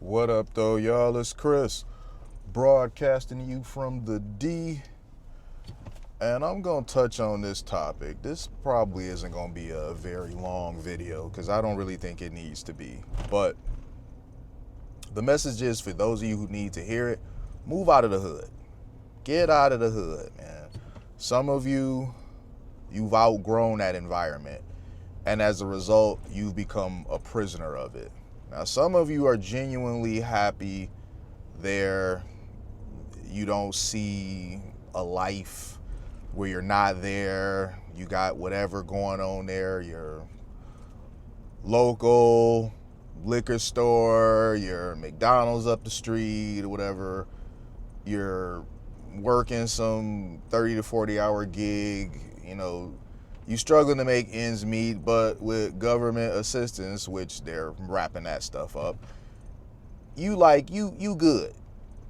What up, though, y'all? It's Chris, broadcasting you from the D, and I'm gonna touch on this topic. This probably isn't gonna be a very long video because I don't really think it needs to be. But the message is for those of you who need to hear it: move out of the hood. Get out of the hood, man. Some of you've outgrown that environment, and as a result, you've become a prisoner of it. Now, some of you are genuinely happy there. You don't see a life where you're not there. You got whatever going on there, your local liquor store, your McDonald's up the street, or whatever. You're working some 30 to 40 hour gig, you struggling to make ends meet, but with government assistance, which they're wrapping that stuff up, you good.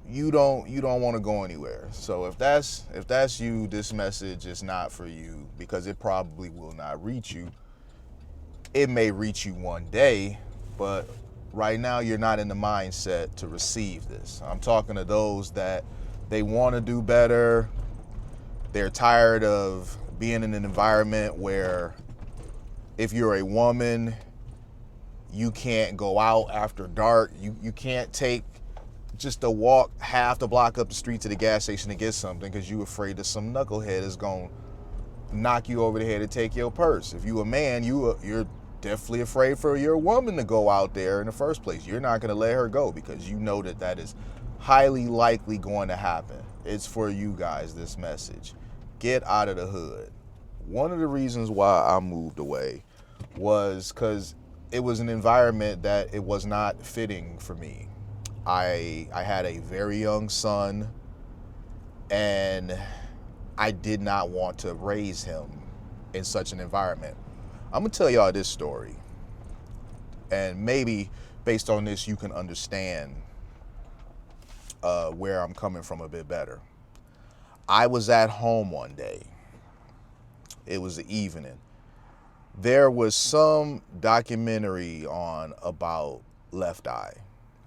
You don't want to go anywhere. So if that's you, this message is not for you because it probably will not reach you. It may reach you one day, but right now you're not in the mindset to receive this. I'm talking to those that they want to do better. They're tired of being in an environment where if you're a woman, you can't go out after dark. You can't take just a walk half the block up the street to the gas station to get something because you're afraid that some knucklehead is going to knock you over the head and take your purse. If you a man, you're definitely afraid for your woman to go out there in the first place. You're not going to let her go because you know that is highly likely going to happen. It's for you guys, this message. Get out of the hood. One of the reasons why I moved away was because it was an environment that it was not fitting for me. I had a very young son, and I did not want to raise him in such an environment. I'm gonna tell y'all this story, and maybe based on this you can understand where I'm coming from a bit better. I was at home one day. It was the evening. There was some documentary on about Left Eye.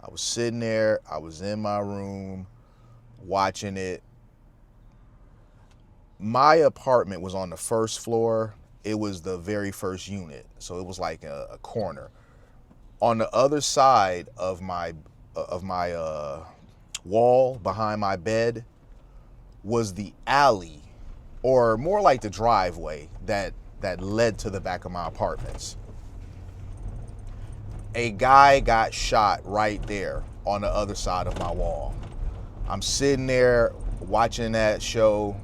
I was sitting there, I was in my room watching it. My apartment was on the first floor. It was the very first unit, so it was like a corner. On the other side of my wall behind my bed was the alley, or more like the driveway that led to the back of my apartments. A guy got shot right there on the other side of my wall. I'm sitting there watching that show,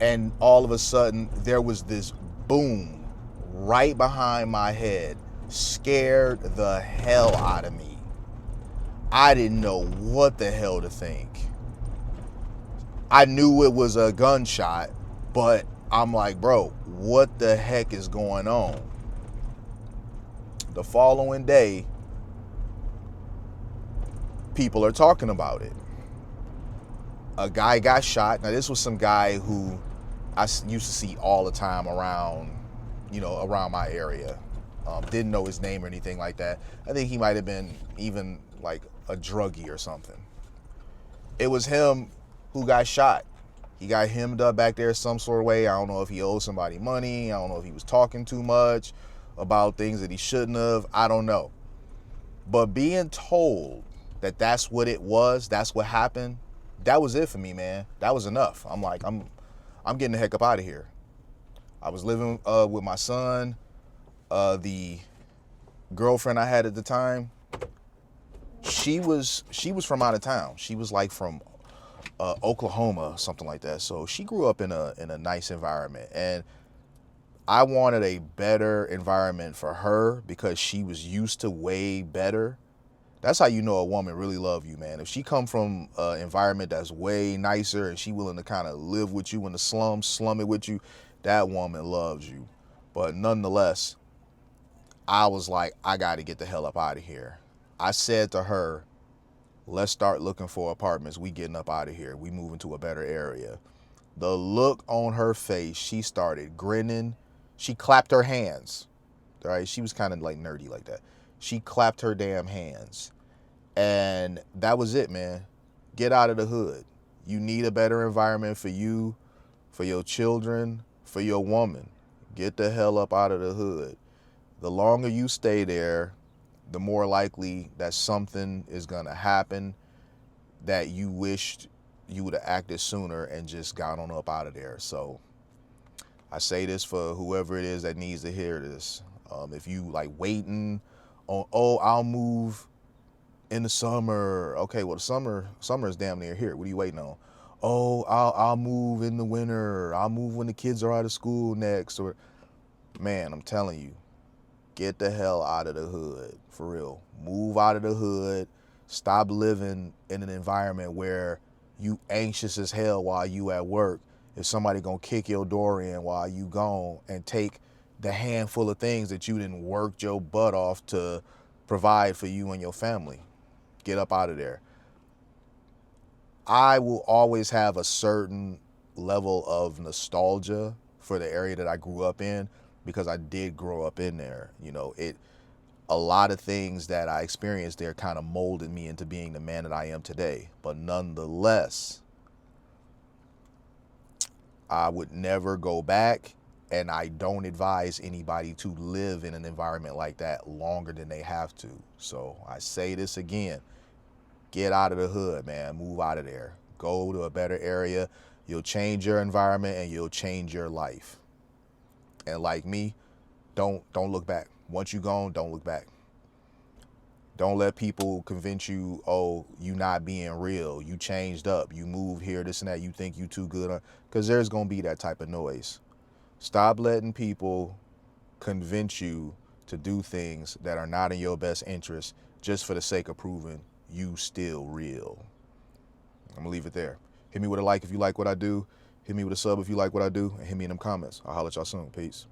and all of a sudden there was this boom right behind my head. Scared the hell out of me. I didn't know what the hell to think. I knew it was a gunshot, but I'm like, bro, what the heck is going on? The following day, people are talking about it. A guy got shot. Now, this was some guy who I used to see all the time around my area. Didn't know his name or anything like that. I think he might have been even like a druggie or something. It was him who got shot. He got hemmed up back there some sort of way. I don't know if he owed somebody money. I don't know if he was talking too much about things that he shouldn't have. I don't know. But being told that that's what it was, that's what happened, that was it for me, man. That was enough. I'm like, I'm getting the heck up out of here. I was living with my son. The girlfriend I had at the time, she was from out of town. She was like from Oklahoma, something like that. So she grew up in a nice environment, and I wanted a better environment for her because she was used to way better. That's how you know a woman really love you, man. If she come from an environment that's way nicer and she willing to kind of live with you in the slum it with you, that woman loves you. But nonetheless, I was like, I got to get the hell up out of here. I said to her, let's start looking for apartments. We getting up out of here. We moving to a better area. The look on her face, she started grinning. She clapped her hands. Right? She was kind of like nerdy like that. She clapped her damn hands. And that was it, man. Get out of the hood. You need a better environment for you, for your children, for your woman. Get the hell up out of the hood. The longer you stay there, the more likely that something is going to happen that you wished you would have acted sooner and just got on up out of there. So I say this for whoever it is that needs to hear this. If you like waiting on, oh, I'll move in the summer. Okay, well, summer is damn near here. What are you waiting on? Oh, I'll move in the winter. I'll move when the kids are out of school next. Or, man, I'm telling you, get the hell out of the hood, for real. Move out of the hood. Stop living in an environment where you anxious as hell while you at work. If somebody gonna kick your door in while you gone and take the handful of things that you didn't work your butt off to provide for you and your family. Get up out of there. I will always have a certain level of nostalgia for the area that I grew up in because I did grow up in there. You know, a lot of things that I experienced there kind of molded me into being the man that I am today. But nonetheless, I would never go back, and I don't advise anybody to live in an environment like that longer than they have to. So I say this again. Get out of the hood, man. Move out of there. Go to a better area. You'll change your environment and you'll change your life. And like me, don't look back. Once you're gone, don't look back. Don't let people convince you, oh, you not being real. You changed up. You moved here, this and that. You think you too good. Because there's going to be that type of noise. Stop letting people convince you to do things that are not in your best interest just for the sake of proving you still real. I'm gonna leave it there. Hit me with a like if you like what I do. Hit me with a sub if you like what I do. And hit me in them comments. I'll holler at y'all soon. Peace.